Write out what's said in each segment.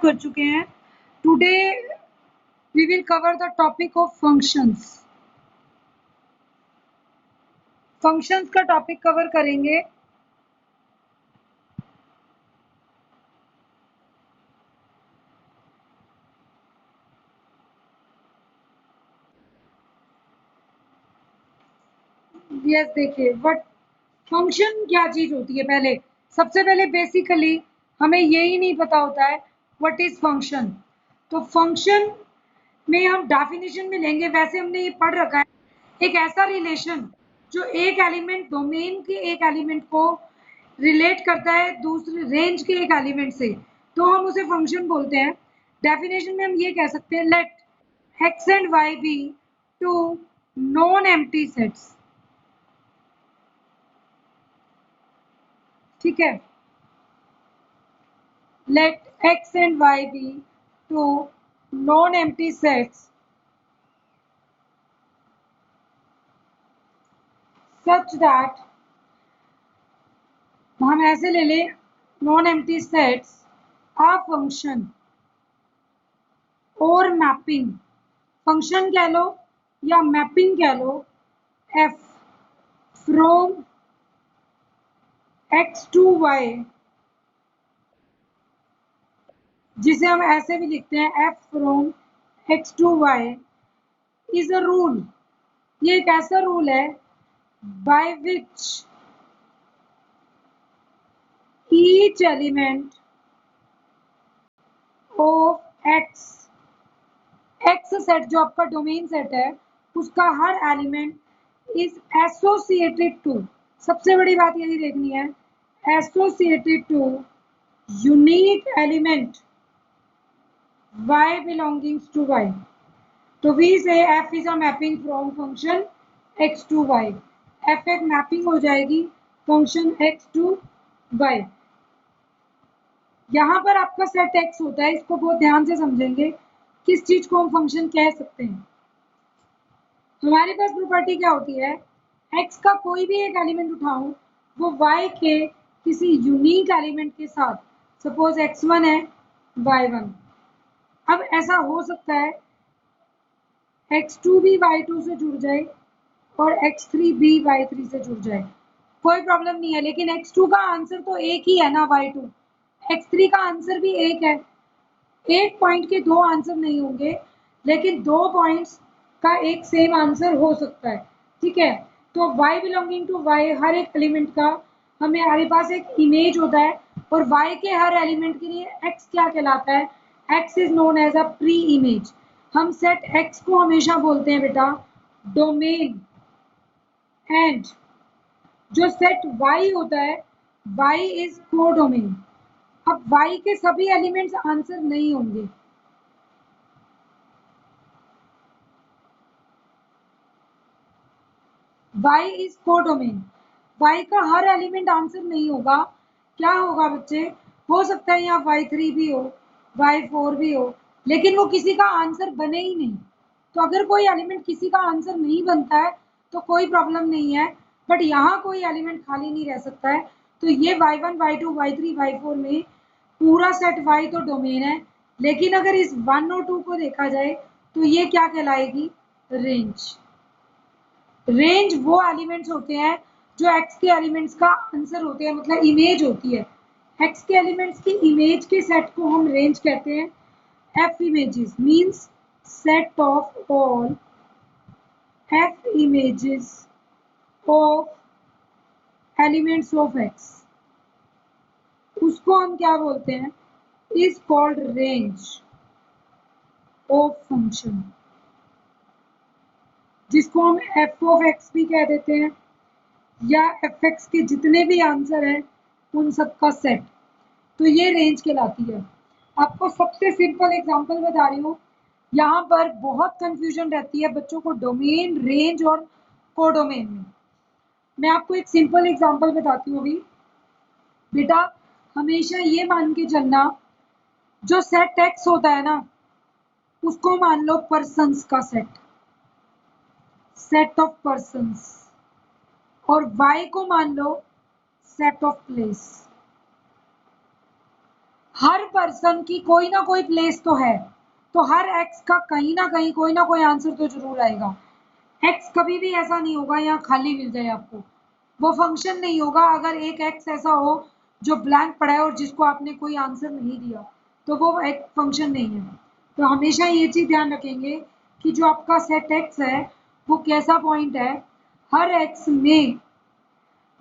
कर चुके हैं। Today we will cover the topic of functions. Functions का टॉपिक कवर करेंगे। यस, देखिए व्हाट फंक्शन क्या चीज होती है। सबसे पहले बेसिकली हमें यही नहीं पता होता है व्हाट इज फंक्शन। तो फंक्शन में हम डेफिनेशन में लेंगे, वैसे हमने ये पढ़ रखा है, एक ऐसा रिलेशन जो एक एलिमेंट डोमेन के एक एलिमेंट को रिलेट करता है दूसरे रेंज के एक एलिमेंट से, तो हम उसे फंक्शन बोलते हैं। डेफिनेशन में हम ये कह सकते हैं, let X and Y be two non empty sets. ठीक है, let x and y be two non-empty sets such that, हम ऐसे ले लें, non-empty sets a function और मैपिंग, फंक्शन कह लो या मैपिंग कह लो, f from x to y, जिसे हम ऐसे भी लिखते हैं f from x to y is a rule। ये एक ऐसा रूल है by which each element of x, X set जो आपका डोमेन सेट है उसका हर एलिमेंट इज एसोसिएटेड टू, सबसे बड़ी बात यही देखनी है, associated to unique element y belongings to y। तो we say f is a mapping from function x to y। f एक मैपिंग हो जाएगी फंक्शन x टू y। यहाँ पर आपका सेट x होता है, इसको बहुत ध्यान से समझेंगे किस चीज को हम फंक्शन कह सकते हैं। हमारे पास प्रॉपर्टी क्या होती है, x का कोई भी एक एलिमेंट उठाऊं वो y के किसी यूनिक एलिमेंट के साथ, सपोज x1 है y1। अब ऐसा हो सकता है x2 भी y2 से जुड़ जाए और x3 भी y3 से जुड़ जाए, कोई प्रॉब्लम नहीं है, लेकिन x2 का आंसर तो एक ही है ना y2, x3 का आंसर भी एक है। एक पॉइंट के दो आंसर नहीं होंगे, लेकिन दो पॉइंट्स का एक सेम आंसर हो सकता है। ठीक है, तो y बिलोंगिंग टू y, हर एक एलिमेंट का हमारे पास एक इमेज होता है, और y के हर एलिमेंट के लिए x क्या कहलाता है, x is known as a pre image. हम सेट x को हमेशा बोलते हैं बेटा डोमेन, एंड जो सेट y होता है y इज कोडोमेन। अब y के सभी एलिमेंट्स आंसर नहीं होंगे, y इज कोडोमेन, y का हर एलिमेंट आंसर नहीं होगा। क्या होगा बच्चे, हो सकता है यहाँ y3 भी हो, y4 भी हो, लेकिन वो किसी का आंसर बने ही नहीं। तो अगर कोई एलिमेंट किसी का आंसर नहीं बनता है तो कोई प्रॉब्लम नहीं है, बट यहाँ कोई एलिमेंट खाली नहीं रह सकता है। तो ये y1 y2 y3 y4 में पूरा सेट y तो डोमेन है, लेकिन अगर इस 1 और 2 को देखा जाए तो ये क्या कहलाएगी, रेंज। रेंज वो एलिमेंट्स होते हैं जो x के एलिमेंट्स का आंसर होते हैं, मतलब इमेज होती है। x के एलिमेंट्स की इमेज के सेट को हम रेंज कहते हैं। f images means set of all f images of elements of x, उसको हम क्या बोलते हैं, is called range of function, जिसको हम f of x भी कह देते हैं, या fx के जितने भी आंसर हैं उन सब का सेट। तो ये रेंज कहलाती है। आपको सबसे सिंपल एग्जांपल बता रही हूँ, यहाँ पर बहुत कंफ्यूजन रहती है बच्चों को डोमेन, रेंज और कोडोमेन में। मैं आपको एक सिंपल एग्जांपल बताती हूँ अभी। बेटा हमेशा ये मान के चलना, जो सेट एक्स होता है ना उसको मान लो पर्सन्स का सेट, सेट ऑफ पर्सन्स, और y को मान लो set of place. Her person की कोई ना कोई प्लेस तो है, तो हर एक्स का कहीं ना कहीं कोई ना कोई आंसर तो जरूर आएगा। एक्स कभी भी ऐसा नहीं होगा यहाँ खाली मिल जाए आपको, वो फंक्शन नहीं होगा। अगर एक एक्स ऐसा हो जो ब्लैंक पड़ा है और जिसको आपने कोई आंसर नहीं दिया, तो वो एक फंक्शन नहीं है। तो हमेशा ये चीज ध्यान रखेंगे कि जो आपका सेट एक्स है वो कैसा पॉइंट है। हर एक्स में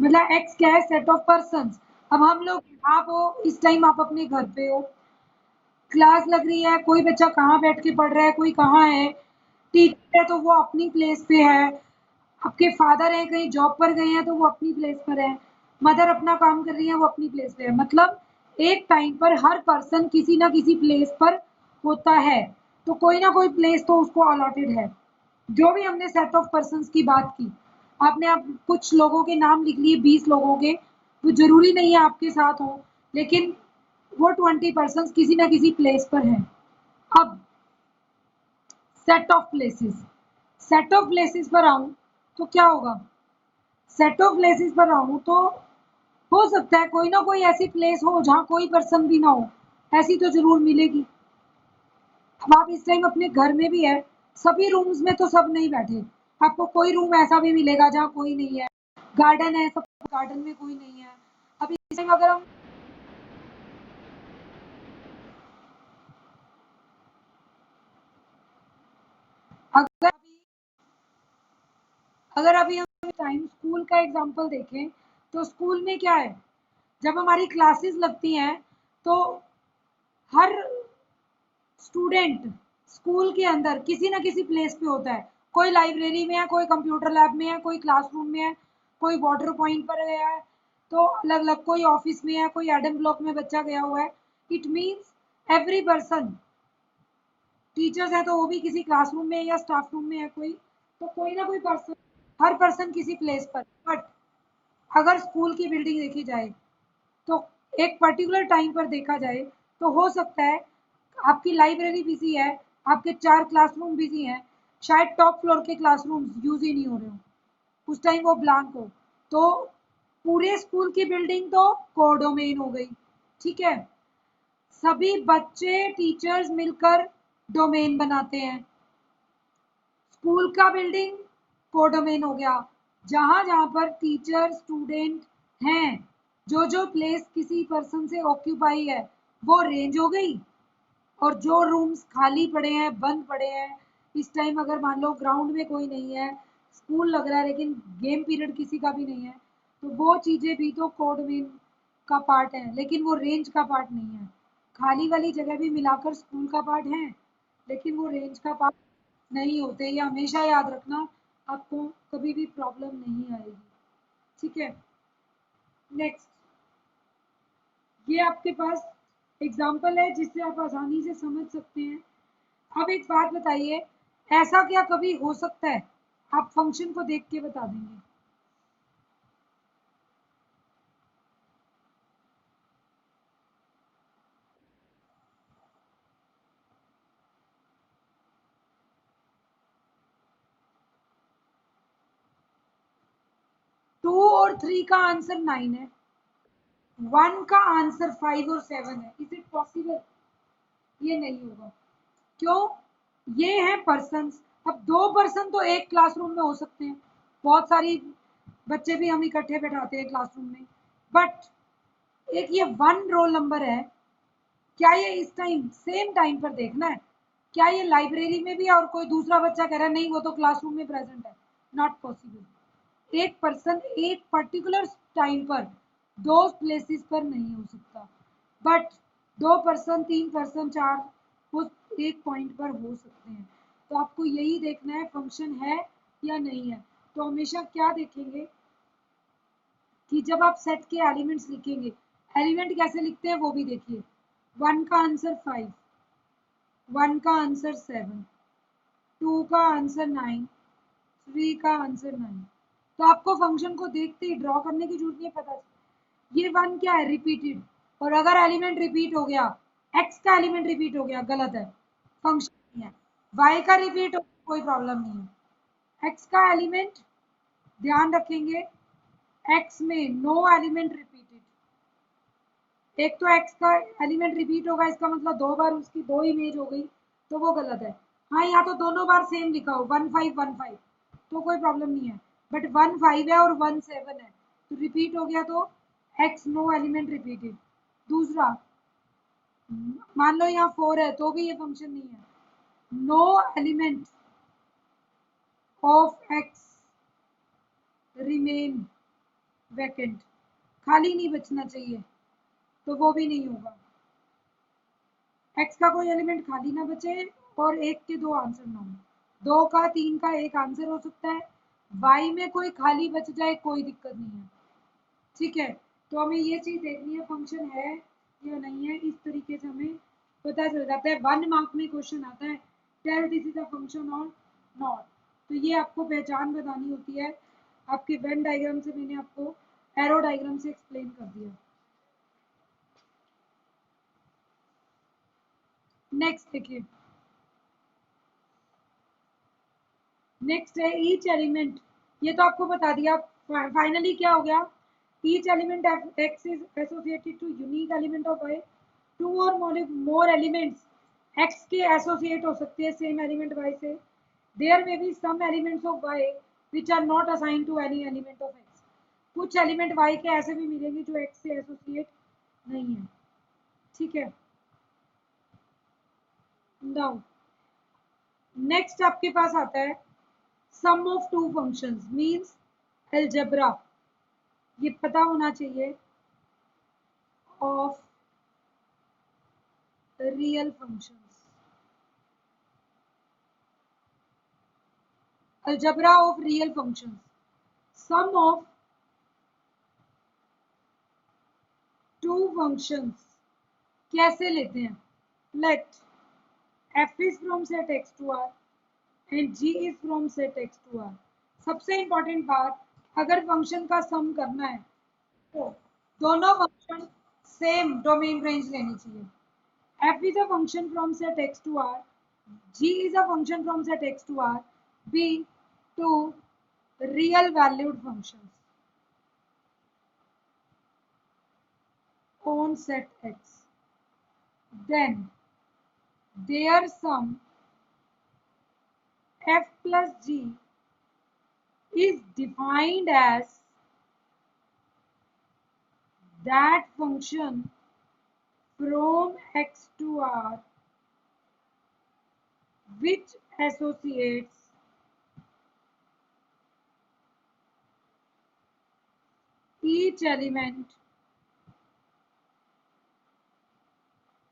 मतलब एक्स क्या है, सेट ऑफ पर्सन। अब हम लोग, आप हो इस टाइम, आप अपने घर पे हो, क्लास लग रही है, कोई बच्चा कहाँ बैठ के पढ़ रहा है, कोई कहाँ है, टीचर है तो वो अपनी प्लेस पे है, आपके फादर हैं कहीं जॉब पर गए हैं तो वो अपनी प्लेस पर है, मदर अपना काम कर रही है वो अपनी प्लेस पे है। मतलब एक टाइम पर हर पर्सन किसी ना किसी प्लेस पर होता है, तो कोई ना कोई प्लेस तो उसको अलॉटेड है। जो भी हमने सेट ऑफ पर्सन्स की बात की, आपने आप कुछ लोगों के नाम लिख लिए, 20 लोगों के, वो जरूरी नहीं है आपके साथ हो, लेकिन वो 20 पर्सन किसी ना किसी प्लेस पर हैं। अब set of places, set of places पर आऊं तो क्या होगा, सेट ऑफ प्लेसेस पर आऊं तो हो सकता है कोई ना कोई ऐसी प्लेस हो जहां कोई पर्सन भी ना हो, ऐसी तो जरूर मिलेगी। अब आप इस टाइम अपने घर में भी है, सभी रूम्स में तो सब नहीं बैठे, आपको कोई रूम ऐसा भी मिलेगा जहाँ कोई नहीं है, गार्डन है, सब गार्डन में कोई नहीं है। अब इस टाइम अगर अगर अभी हम टाइम स्कूल का एग्जांपल देखें, तो स्कूल में क्या है, जब हमारी क्लासेस लगती हैं तो हर स्टूडेंट स्कूल के अंदर किसी ना किसी प्लेस पे होता है। कोई लाइब्रेरी में है, कोई कंप्यूटर लैब में है, कोई क्लासरूम में है, कोई वाटर पॉइंट पर गया है, तो अलग अलग, कोई ऑफिस में है, कोई एडम ब्लॉक में बच्चा गया हुआ है। It means every person, teachers है तो वो भी किसी क्लासरूम में या स्टाफ रूम में है कोई, तो कोई ना कोई पर्सन, हर पर्सन किसी प्लेस पर। बट अगर स्कूल की बिल्डिंग देखी जाए, तो एक पर्टिकुलर टाइम पर देखा जाए, तो हो सकता है आपकी लाइब्रेरी बिजी है, आपके 4 क्लासरूम बिजी हैं, शायद टॉप फ्लोर के क्लासरूम यूज ही नहीं हो रहे हो, उस टाइम वो ब्लैंक हो, तो पूरे स्कूल की बिल्डिंग तो कोडोमेन हो गई। ठीक है, सभी बच्चे टीचर्स मिलकर डोमेन बनाते हैं, स्कूल का बिल्डिंग कोडोमेन हो गया। जहां जहां पर टीचर स्टूडेंट हैं, जो जो प्लेस किसी पर्सन से ऑक्यूपाई है, वो रेंज हो गई। और जो रूम्स खाली पड़े हैं, बंद पड़े हैं, इस टाइम अगर मान लो ग्राउंड में कोई नहीं है, स्कूल लग रहा है लेकिन गेम पीरियड किसी का भी नहीं है, तो वो चीजें भी तो कोडमेन का पार्ट है, लेकिन वो रेंज का पार्ट नहीं है। खाली वाली जगह भी मिलाकर स्कूल का पार्ट है, लेकिन वो रेंज का पार्ट नहीं होते। ये हमेशा याद रखना, आपको कभी भी प्रॉब्लम नहीं आएगी। ठीक है, नेक्स्ट, ये आपके पास एग्जाम्पल है जिससे आप आसानी से समझ सकते हैं। अब एक बात बताइए, ऐसा क्या कभी हो सकता है, आप फंक्शन को देख के बता देंगे। 2 और 3 का आंसर 9 है, 1 का आंसर 5 और 7 है, इज इट पॉसिबल? ये नहीं होगा। क्यों? ये है पर्सन। अब 2 पर्सन तो एक क्लासरूम में हो सकते हैं, बहुत सारी बच्चे भी हम इकट्ठे बैठाते हैं क्लासरूम में, बट एक ये 1 रोल नंबर है, क्या ये इस टाइम सेम टाइम पर देखना है, क्या ये लाइब्रेरी में भी है और कोई दूसरा बच्चा कह रहा है नहीं वो तो क्लासरूम में प्रेजेंट है? Not possible. एक पर्सन एक पर्टिकुलर टाइम पर 2 प्लेसेस पर नहीं हो सकता, बट 2 पर्सन, 3 पर्सन, 4 वो एक पॉइंट पर हो सकते हैं। तो आपको यही देखना है फंक्शन है या नहीं है। तो हमेशा क्या देखेंगे कि जब आप सेट के एलिमेंट्स लिखेंगे, एलिमेंट कैसे लिखते हैं वो भी देखिए। 1 का आंसर 5, 1 का आंसर 7, 2 का आंसर 9, 3 का आंसर 9। तो आपको फंक्शन को देखते ही ड्रॉ करने की जरूरत नहीं है, पता ये 1 क्या है, रिपीटेड। और अगर एलिमेंट रिपीट हो गया, एक्स का एलिमेंट रिपीट हो गया, गलत है, फंक्शन नहीं है। वाई का रिपीट हो, कोई प्रॉब्लम नहीं है। एक्स का एलिमेंट, ध्यान रखेंगे, एक्स में नो एलिमेंट रिपीटेड, एक तो x का एलिमेंट रिपीट होगा, इसका मतलब 2 बार उसकी 2 इमेज हो गई, तो वो गलत है। हाँ, या तो दोनों बार सेम लिखा हो 1 5 1 5, तो कोई प्रॉब्लम नहीं है। बट 1 5 है और 1 7 है, तो रिपीट हो गया, तो x नो एलिमेंट रिपीटेड। दूसरा, मान लो यहाँ 4 है तो भी ये फंक्शन नहीं है। No element of x remain vacant, खाली नहीं बचना चाहिए, तो वो भी नहीं होगा। x का कोई एलिमेंट खाली ना बचे और एक के दो आंसर ना हो। 2 का 3 का एक आंसर हो सकता है। y में कोई खाली बच जाए कोई दिक्कत नहीं है, ठीक है। तो हमें ये चीज देखनी है फंक्शन है या नहीं है। इस तरीके से हमें पता चल जाता है। 1 मार्क में क्वेश्चन आता है, tell this is a function और नॉट, तो ये आपको पहचान बतानी होती है। आपके वेन डायग्राम से मैंने आपको एरो डायग्राम से एक्सप्लेन कर दिया। नेक्स्ट देखिए, नेक्स्ट है ईच एलिमेंट। ये तो आपको बता दिया। फाइनली क्या हो गया, each element X is associated to unique element of Y. Two और मोर एलिमेंट्स एक्स के एसोसिएट हो सकते हैं सेम एलिमेंट वाई से। There may be some elements of Y which are not assign to any element of X. कुछ element Y के ऐसे भी मिलेंगे जो एक्स से एसोसिएट नहीं है, ठीक है। नाउ नेक्स्ट आपके पास आता है sum of two functions means algebra. ये पता होना चाहिए of real functions. Algebra of real functions, sum of two functions कैसे लेते हैं। Let f is from set x to r and g is from set x to r। सबसे important बात, अगर फंक्शन का सम करना है तो दोनों फंक्शन सेम डोमेन रेंज लेनी चाहिए। f is a function from set x to r, g is a function from set x to r, be two real valued functions on set x, then their sum f plus g is defined as that function from x to r which associates each element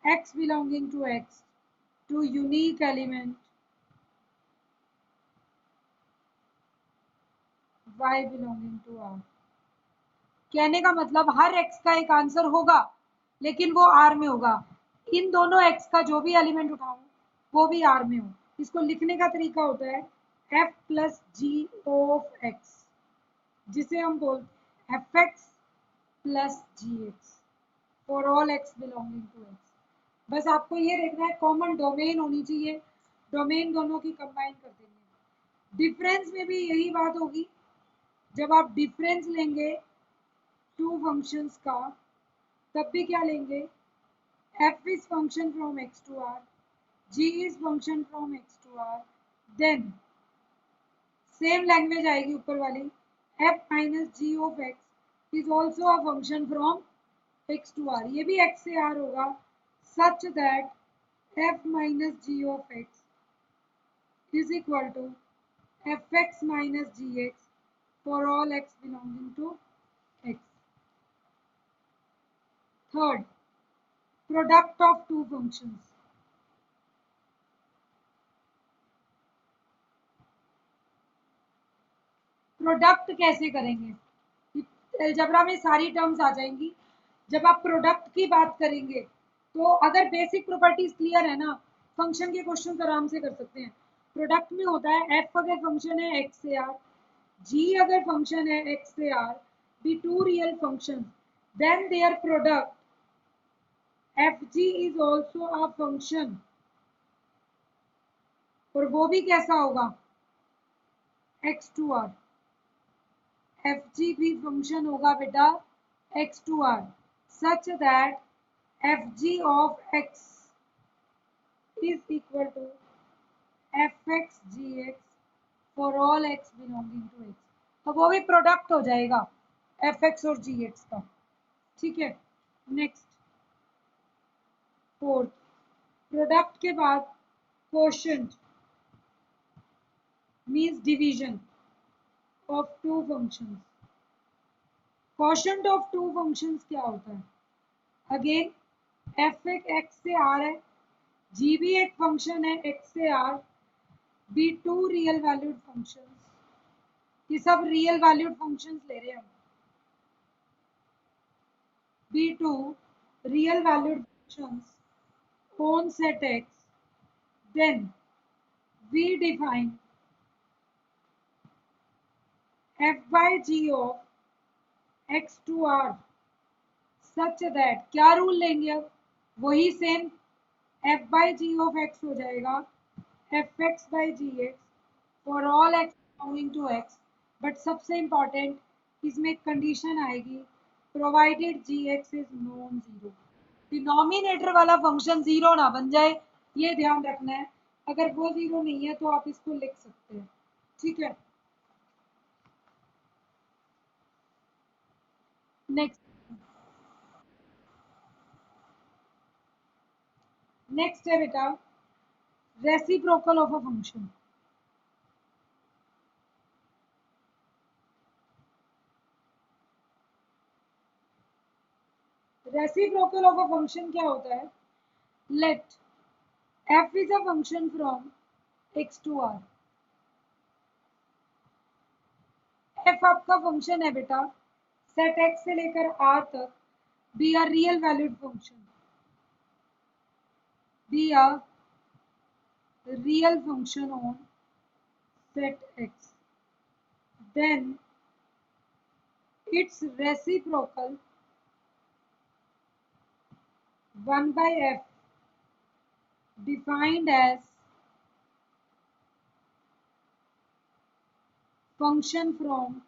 x belonging to x to unique element y belonging to r। कहने का मतलब हर x का एक answer होगा, लेकिन वो r में होगा। इन दोनों x का जो भी एलिमेंट उठाऊं वो भी r में हो। इसको लिखने का तरीका होता है f plus G of x, जिसे हम बोलते हैं fx plus G X for all x belonging to x। बस आपको ये देखना है कॉमन डोमेन होनी चाहिए, डोमेन दोनों की कंबाइन कर देंगे। डिफरेंस में भी यही बात होगी। जब आप डिफरेंस लेंगे टू फंक्शंस का, तब भी क्या लेंगे, f is function from x to r, g is function from x to r, then same language आएगी ऊपर वाली, f minus g of x is also a function from x to r। ये भी x से r होगा, such that f minus g of x is equal to fx minus gx for all x belonging to x। Third, product of two functions। Product कैसे करेंगे, algebra में सारी terms आ जाएंगी। जब आप प्रोडक्ट की बात करेंगे तो अगर बेसिक प्रॉपर्टीज क्लियर है ना, फंक्शन के क्वेश्चन आराम से कर सकते हैं। प्रोडक्ट में होता है एफ अगर फंक्शन है एक्स से आर, जी अगर फंक्शन है एक्स से R, be two real function, then their product F G is also a function. और वो भी कैसा होगा, X to R. F G भी फंक्शन होगा बेटा X to R, such that fg of x is equal to fx gx for all x belonging to x। तो वो भी प्रोडक्ट हो जाएगा fx और gx का, ठीक है। नेक्स्ट फोर्थ, प्रोडक्ट के बाद quotient means division of two functions. Quotient of two functions क्या होता है? अगेन एफ एक एक्स से आर है, जी भी एक फंक्शन है एक्स से R, be two real valued functions. ये सब रियल वैल्यूड फंक्शंस ले रहे हैं हम। Be two real valued functions on set x, then we define f by g of x to r such that, क्या rule लेंगे अब? वही same f by g of x हो जाएगा fx by gx for all x belonging to x। But सबसे important, इसमें एक condition आएगी, provided gx is non zero. Denominator वाला फंक्शन जीरो ना बन जाए, ये ध्यान रखना है। अगर वो जीरो नहीं है तो आप इसको लिख सकते हैं, ठीक है। नेक्स्ट नेक्स्ट है बेटा reciprocal of a function. Reciprocal of a function क्या होता है? Let f is a function from x to r। f आपका फंक्शन है बेटा सेट x से लेकर r तक, be R real valued function, be R real function on set x, then its reciprocal 1 by f defined as function from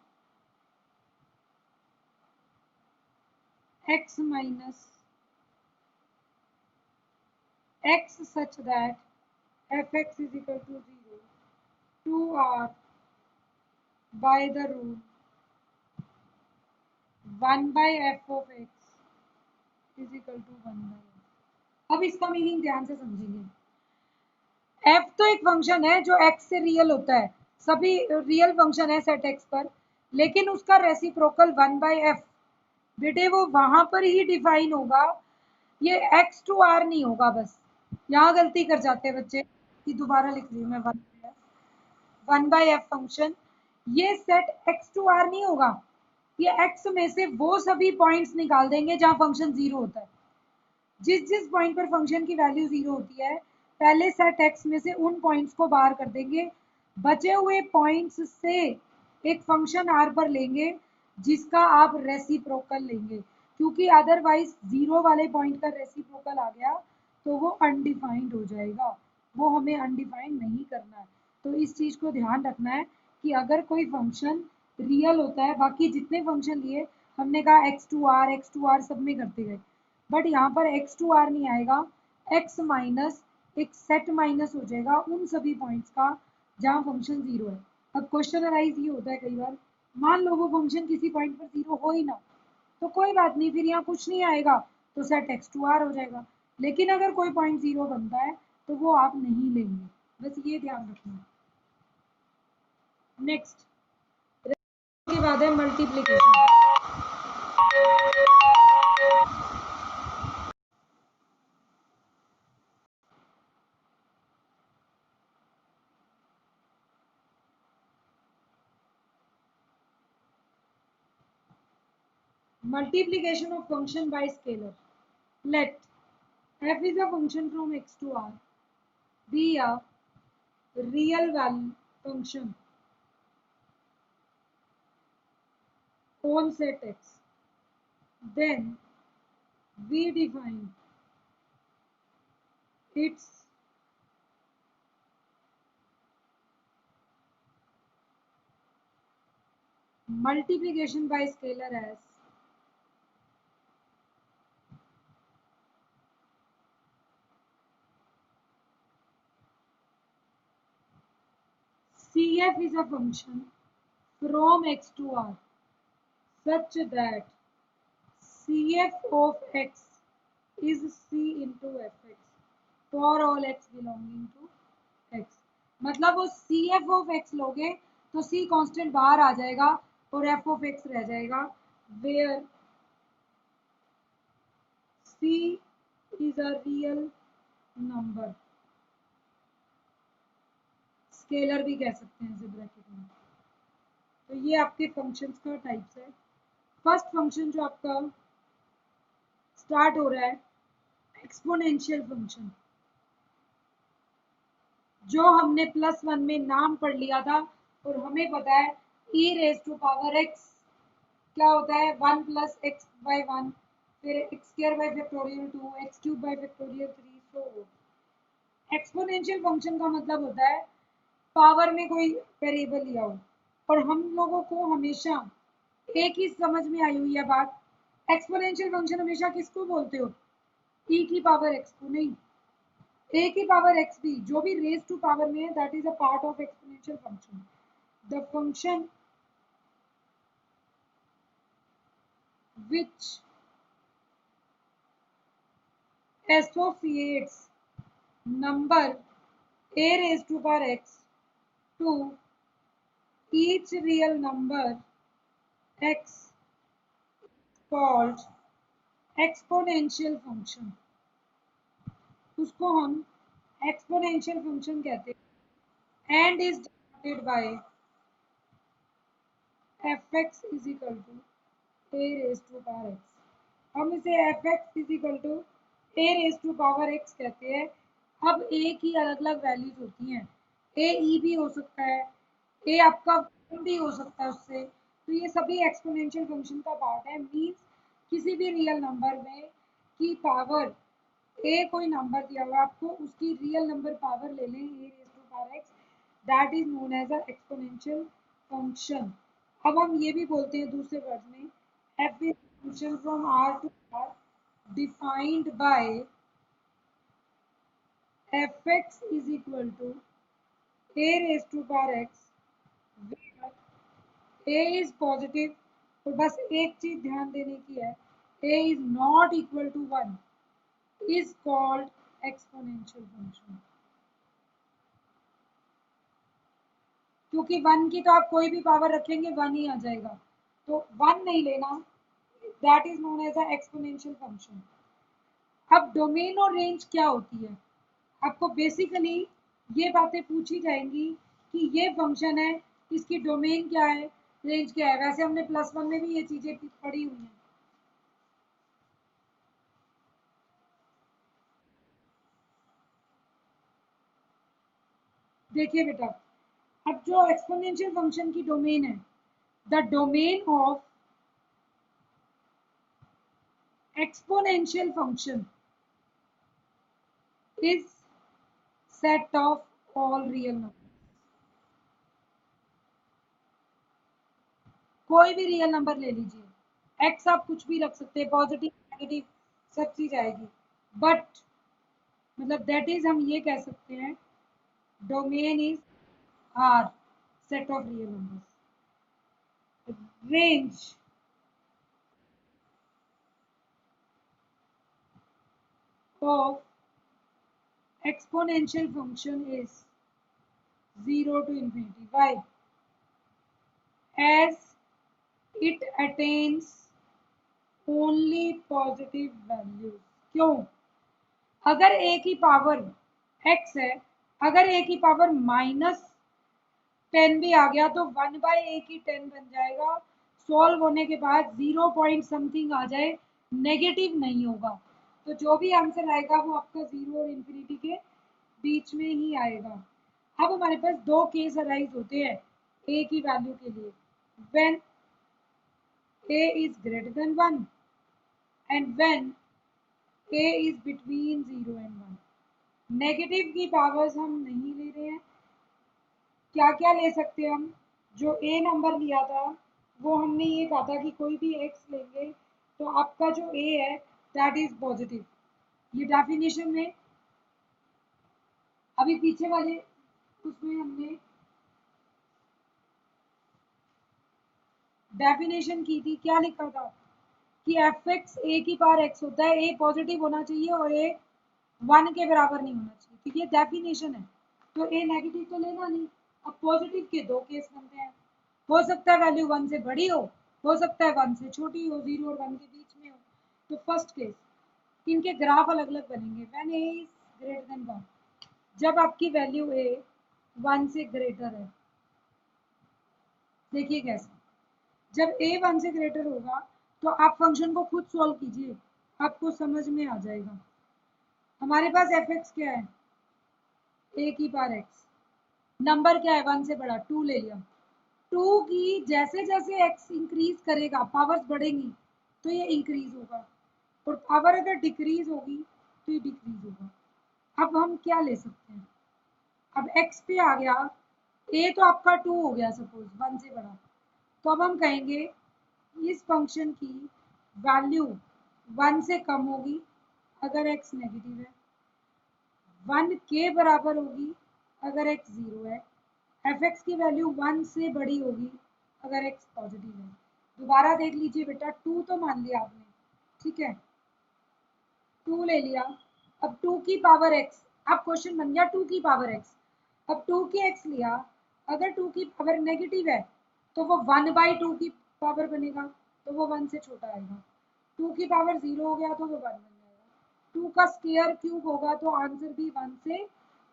x minus x such that fx is equal to 0 to r by the rule 1 by f of x is equal to 1 by f। अब इसका meaning ध्यान से समझेंगे। f तो एक function है जो x से रियल होता है, सभी रियल फंक्शन है सेट x पर, लेकिन उसका रेसिप्रोकल 1 बाय f बेटे वो वहां पर ही डिफाइन होगा, ये x टू r नहीं होगा। बस यहाँ गलती कर जाते हैं बच्चे कि दोबारा लिख रही हूँ मैं 1 बाय f फंक्शन, ये सेट x टू r नहीं होगा, ये x में से वो सभी पॉइंट्स निकाल देंगे जहां फंक्शन जीरो होता है। जिस जिस पॉइंट पर फंक्शन की वैल्यू जीरो होती है, पहले सेट x में से उन पॉइंट्स को बाहर कर देंगे, बचे हुए पॉइंट्स से एक फंक्शन r पर लेंगे जिसका आप रेसिप्रोकल लेंगे, क्योंकि अदरवाइज जीरो वाले पॉइंट का रेसिप्रोकल आ गया तो वो अनडिफाइंड हो जाएगा, वो हमें अनडिफाइंड नहीं करना है। तो इस चीज को ध्यान रखना है कि अगर कोई फंक्शन रियल होता है, बाकी जितने फंक्शन लिए हमने कहा एक्स टू आर सब में करते गए, बट यहाँ पर एक्स टू आर नहीं आएगा, एक्स माइनस एक सेट माइनस हो जाएगा उन सभी पॉइंट्स का जहाँ फंक्शन जीरो है। अब क्वेश्चन अराइज ये होता है कई बार, मान लो वो फंक्शन किसी पॉइंट पर जीरो हो ही ना, तो कोई बात नहीं, फिर यहाँ कुछ नहीं आएगा तो सेट एक्स टू आर हो जाएगा। लेकिन अगर कोई पॉइंट जीरो बनता है तो वो आप नहीं लेंगे, बस ये ध्यान रखना। नेक्स्ट के बाद है multiplication. Multiplication of function by scalar. Let f is a function from x to r be a real value function on set x. Then we define its multiplication by scalar as CF is a function from x to r such that CF of x is C into fx for all x belonging to x। मतलब वो CF of x लोगे तो C constant बाहर आ जाएगा और f of x रह जाएगा, where C is a real number, scalar भी कह सकते हैं इसे ब्रैकेट में। तो ये आपके फंक्शंस का टाइप्स है। फर्स्ट फंक्शन जो आपका स्टार्ट हो रहा है एक्सपोनेंशियल फंक्शन, जो हमने +1 में नाम पढ़ लिया था और हमें पता है e raise to power x क्या होता है 1 प्लस एक्स बाई 1, फिर x square by factorial 2, x cube by factorial 3, so exponential function का मतलब होता है पावर में कोई वेरिएबल लिया हो। और हम लोगों को हमेशा एक ही समझ में आई हुई है बात, एक्सपोनेंशियल फंक्शन हमेशा किसको बोलते हो, e की पावर x को नहीं, a की पावर x भी जो भी रेज टू पावर में है that is a part of exponential function. The function which associates number a raised to power x to each real number x called exponential function। उसको हम exponential function कहते हैं and is denoted by fx is equal to a raised to power x। हम इसे fx is equal to a raised to power x कहते हैं। अब a की अलग अलग वैल्यूज होती हैं, a e भी हो सकता है, a आपका भी हो सकता है उससे, तो ये सभी एक्सपोनेंशियल फंक्शन का पार्ट है। मीन्स किसी भी रियल नंबर में की पावर a कोई नंबर दिया हुआ आपको उसकी रियल नंबर पावर ले लें a raise to power x, that is known as a exponential function. अब हम ये भी बोलते हैं दूसरे वर्ड में f is function from r to r defined by fx is equal to a raised to power x where a is positive. तो बस एक चीज ध्यान देने की है, a is not equal to 1 is called exponential function। क्योंकि 1 की तो आप कोई भी पावर रखेंगे 1 ही आ जाएगा, तो 1 नहीं लेना, that is known as a exponential function. अब डोमेन और रेंज क्या होती है, आपको बेसिकली ये बातें पूछी जाएंगी कि ये फंक्शन है, इसकी डोमेन क्या है, रेंज क्या है। वैसे हमने +1 में भी ये चीजें पढ़ी हुई हैं। देखिए बेटा, अब जो एक्सपोनेंशियल फंक्शन की डोमेन है, the domain of exponential function is set of all real numbers। कोई भी रियल नंबर ले लीजिए, x आप कुछ भी रख सकते हैं, पॉजिटिव नेगेटिव सब चीज आएगी, बट मतलब दैट इज हम ये कह सकते हैं domain is R set of real numbers. Range of exponential function is 0 to infinity। Why? As it attains only positive values। क्यों? अगर a की पावर x है, अगर a की पावर -10 भी आ गया तो 1/a की 10 बन जाएगा। सॉल्व होने के बाद 0 पॉइंट समथिंग आ जाए, नेगेटिव नहीं होगा, तो जो भी आंसर आएगा वो आपका 0 और इंफिनिटी के बीच में ही आएगा। अब हमारे पास दो केस अराइज होते हैं a की वैल्यू के लिए, when a is greater than 1 and when a is between 0 and 1। Negative की पावर्स हम नहीं ले रहे हैं, क्या क्या ले सकते हैं हम, जो a नंबर लिया था वो हमने ये कहा था कि कोई भी x लेंगे तो आपका जो a है दैट इज पॉजिटिव। ये डेफिनेशन में अभी पीछे वाले उसमें हमने डेफिनेशन की थी, क्या लिखा था कि एफ एक्स ए की पावर एक्स होता है, ए पॉजिटिव होना चाहिए और ए 1 के बराबर नहीं होना चाहिए, तो ये डेफिनेशन है। तो ए नेगेटिव तो लेना नहीं। अब पॉजिटिव के दो केस बनते हैं, हो सकता है वैल्यू 1 से बड़ी हो सकता है 1 से छोटी हो, 0 और 1 के बीच में हो। तो फर्स्ट केस, इनके ग्राफ अलग अलग बनेंगे। When A is greater than 1, जब आपकी वैल्यू ए 1 से ग्रेटर है। देखिए कैसे, जब ए 1 से ग्रेटर होगा तो आप फंक्शन को खुद सॉल्व कीजिए, आपको समझ में आ जाएगा। हमारे पास एफ एक्स क्या है, ए की पावर एक्स, नंबर क्या है 1 से बड़ा, 2 ले लिया। 2 की जैसे जैसे एक्स इंक्रीज करेगा, पावर्स बढ़ेंगी तो ये इंक्रीज होगा, और पावर अगर डिक्रीज होगी तो ये डिक्रीज होगा। अब हम क्या ले सकते हैं, अब x पे आ गया, a तो आपका 2 हो गया सपोज 1 से बड़ा, तो अब हम कहेंगे इस फंक्शन की वैल्यू 1 से कम होगी अगर x नेगेटिव है, 1 के बराबर होगी अगर x 0 है, एफ एक्स की वैल्यू 1 से बड़ी होगी अगर x पॉजिटिव है। दोबारा देख लीजिए बेटा, 2 तो मान लिया आपने, ठीक है, 2 ले लिया। अब 2 की पावर x, अब क्वेश्चन बन गया 2 की पावर x। अब 2 की x लिया, अगर 2 की पावर नेगेटिव है तो वो 1/2 की पावर बनेगा, तो वो 1 से छोटा आएगा। 2 की पावर 0 हो गया तो वो 1 बन जाएगा। 2 का स्क्वायर क्यूब होगा तो आंसर भी 1 से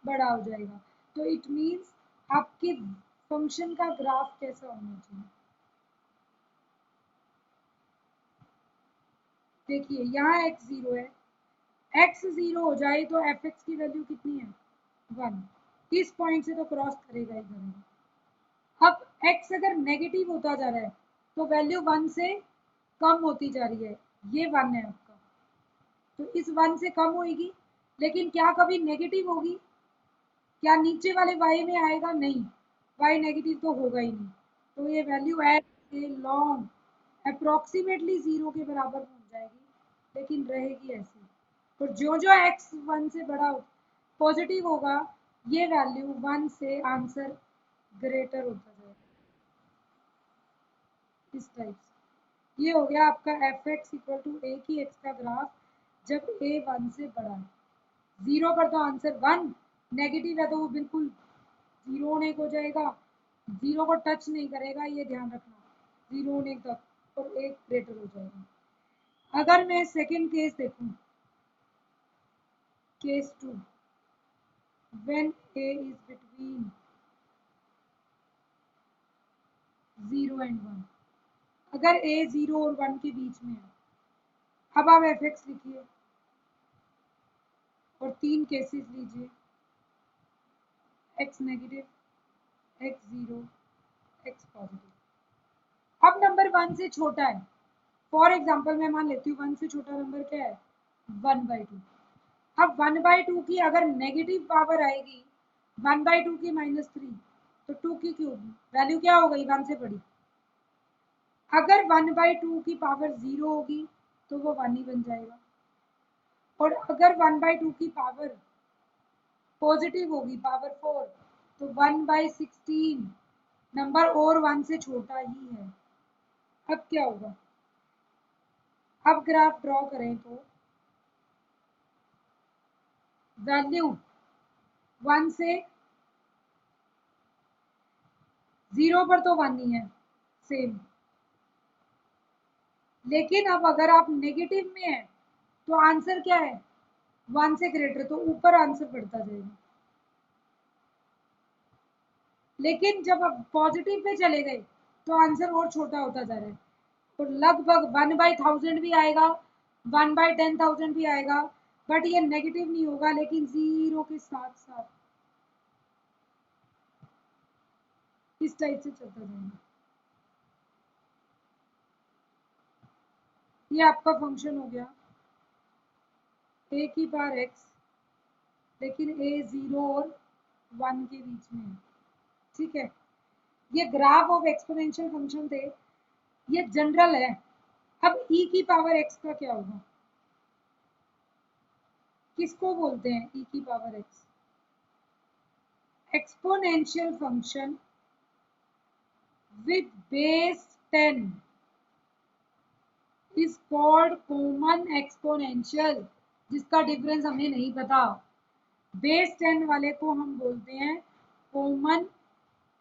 बड़ा हो जाएगा। तो इट मीन्स आपके फंक्शन का ग्राफ कैसा होना चाहिए। देखिए यहाँ x 0 है, x 0 हो जाए तो एफ एक्स की वैल्यू कितनी है 1, इस पॉइंट से तो क्रॉस करेगा ही करेगा। अब x अगर नेगेटिव होता जा रहा है तो वैल्यू 1 से कम होती जा रही है, ये 1 है आपका, तो इस 1 से कम होगी, लेकिन क्या कभी नेगेटिव होगी, क्या नीचे वाले y में आएगा, नहीं, y नेगेटिव तो होगा ही नहीं, तो ये value at a long approximately 0 के बराबर पहुंच जाएगी, लेकिन रहेगी ऐसी। तो जो जो x 1 से बड़ा पॉजिटिव होगा, ये वैल्यू 1 से आंसर ग्रेटर होता जाएगा, इस टाइप से। ये हो गया आपका एफ एक्स इक्वल टू ए की एक्स का ग्राफ जब ए 1 से बड़ा है। 0 पर तो आंसर 1, नेगेटिव है तो वो बिल्कुल 0 होने को जाएगा, 0 को टच नहीं करेगा, ये ध्यान रखना, 0 होने तक और 1 ग्रेटर हो जाएगा। अगर मैं सेकंड केस देखूं, case 2, when A is between 0 and 1, अगर ए 0 और 1 के बीच में है, अब आप एफ एक्स लिखिए और 3 केसेस लीजिए, x negative, x 0, x positive. अब नंबर 1 से छोटा है, फॉर एग्जाम्पल मैं मान लेती हूँ 1 से छोटा नंबर क्या है 1/2। अब 1/2 की अगर नेगेटिव पावर आएगी 1/2 की -3, तो 2 की क्यूब वैल्यू क्या हो गई 1 से बड़ी। अगर 1/2 की पावर 0 होगी तो वो 1 ही बन जाएगा, और अगर 1/2 की पावर पॉजिटिव होगी पावर 4, तो 1/16 नंबर और 1 से छोटा ही है। अब क्या होगा, अब ग्राफ ड्रॉ करें तो वैल्यू 1 से 0 पर तो 1 ही है सेम, लेकिन अब अगर आप नेगेटिव में है तो आंसर क्या है 1 से ग्रेटर, तो ऊपर आंसर बढ़ता जाएगा। लेकिन जब आप पॉजिटिव पे चले गए तो आंसर और छोटा होता जा रहा है, तो लगभग 1/1000 भी आएगा, 1/10,000 भी आएगा, बट ये नेगेटिव नहीं होगा, लेकिन 0 के साथ साथ इस टाइप से चलता जाएगा। ये आपका फंक्शन हो गया ए की पावर एक्स, लेकिन ए 0 और 1 के बीच में है, ठीक है। ये ग्राफ ऑफ एक्सपोनेंशियल फंक्शन थे, ये जनरल है। अब ई की पावर एक्स का क्या होगा, किसको बोलते हैं ई की power x, exponential function with base 10 is called common exponential, जिसका डिफरेंस हमें नहीं पता। बेस 10 वाले को हम बोलते हैं कॉमन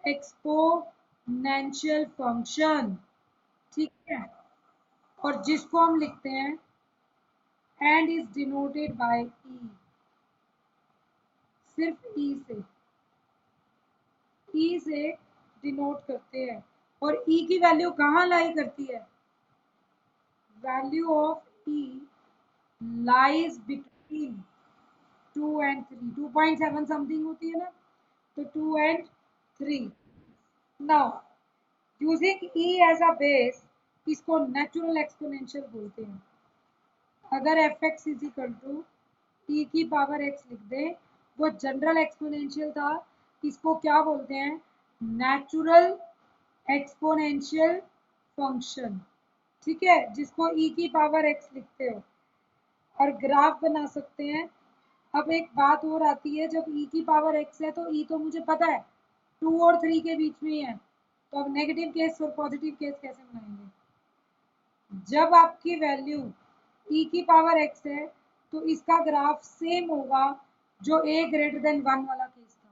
एक्सपोनेंशियल फंक्शन, ठीक है। और जिसको हम लिखते हैं एंड इज डिनोटेड बाय ई, सिर्फ ई से डिनोट करते हैं। और ई की वैल्यू कहाँ लाई करती है? Value of e lies between 2 and 3, 2.7 something होती है ना, तो 2 and 3। Now using e as a base, इसको नेचुरल एक्सपोनेंशियल बोलते हैं। अगर f x is equal to e की पावर एक्स लिख दे, वो जनरल एक्सपोनेंशियल था, इसको क्या बोलते हैं? नेचुरल एक्सपोनेंशियल फंक्शन, ठीक है, जिसको ई की पावर एक्स लिखते हो और ग्राफ बना सकते हैं। अब एक बात और आती है, जब ई की पावर एक्स है तो ई तो मुझे पता है 2 और 3 के बीच में ही है, तो अब नेगेटिव केस और पॉजिटिव केस कैसे बनाएंगे? जब आपकी वैल्यू ई की पावर एक्स है तो इसका ग्राफ सेम होगा जो a ग्रेटर देन 1 वाला केस था,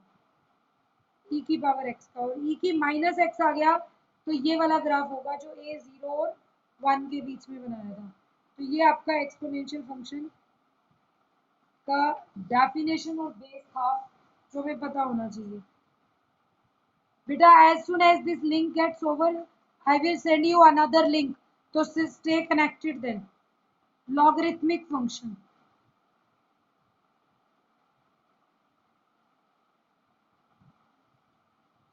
ई की पावर एक्स का। और ई की माइनस एक्स आ गया तो ये वाला ग्राफ होगा जो a 0 और 1 के बीच में बनाया था। तो ये आपका एक्सपोनेंशियल फंक्शन का डेफिनेशन और बेस था, जो हमें पता होना चाहिए। बेटा as soon as this link gets over, I will send you another link, तो stay connected then. Logarithmic function.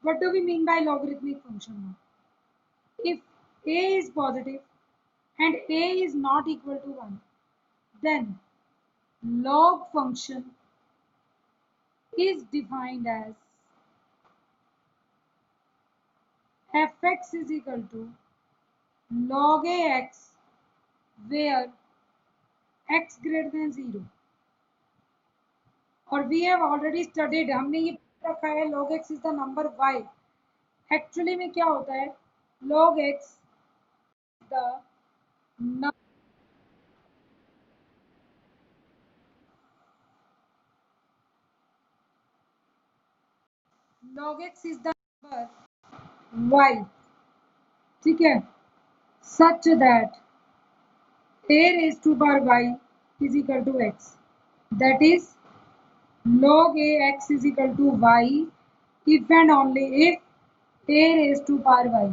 What do we mean by logarithmic function now? If a is positive and a is not equal to 1, then log function is defined as fx is equal to log ax where x greater than 0. और we have already studied, हमने ये रखा है log x is the number y। Actually में क्या होता है? log x the log x is the number y, ठीक है, such that a raised to power y is equal to x, that is log ax is equal to y if and only if a raised to power y।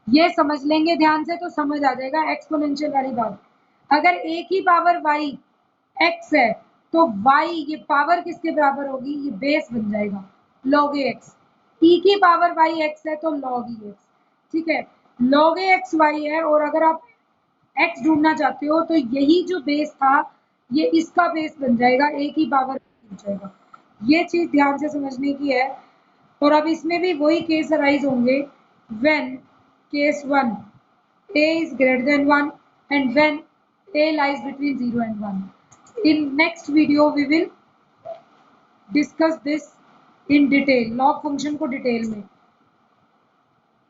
ये समझ लेंगे ध्यान से तो समझ आ जाएगा एक्सपोनेंशियल वाली बात। अगर a की पावर y x है तो y ये पावर किसके बराबर होगी? ये बेस बन जाएगा log ax। e की पावर y x है तो log e x, ठीक है। log ax y है और अगर आप x ढूंढना चाहते हो तो यही जो बेस था ये इसका बेस बन जाएगा, a की पावर बन जाएगा। ये चीज ध्यान से समझने की है। और अब इसमें भी वही केस अराइज होंगे when case 1 a is greater than 1 and when a lies between 0 and 1. In next video we will discuss this in detail, log function को डिटेल में।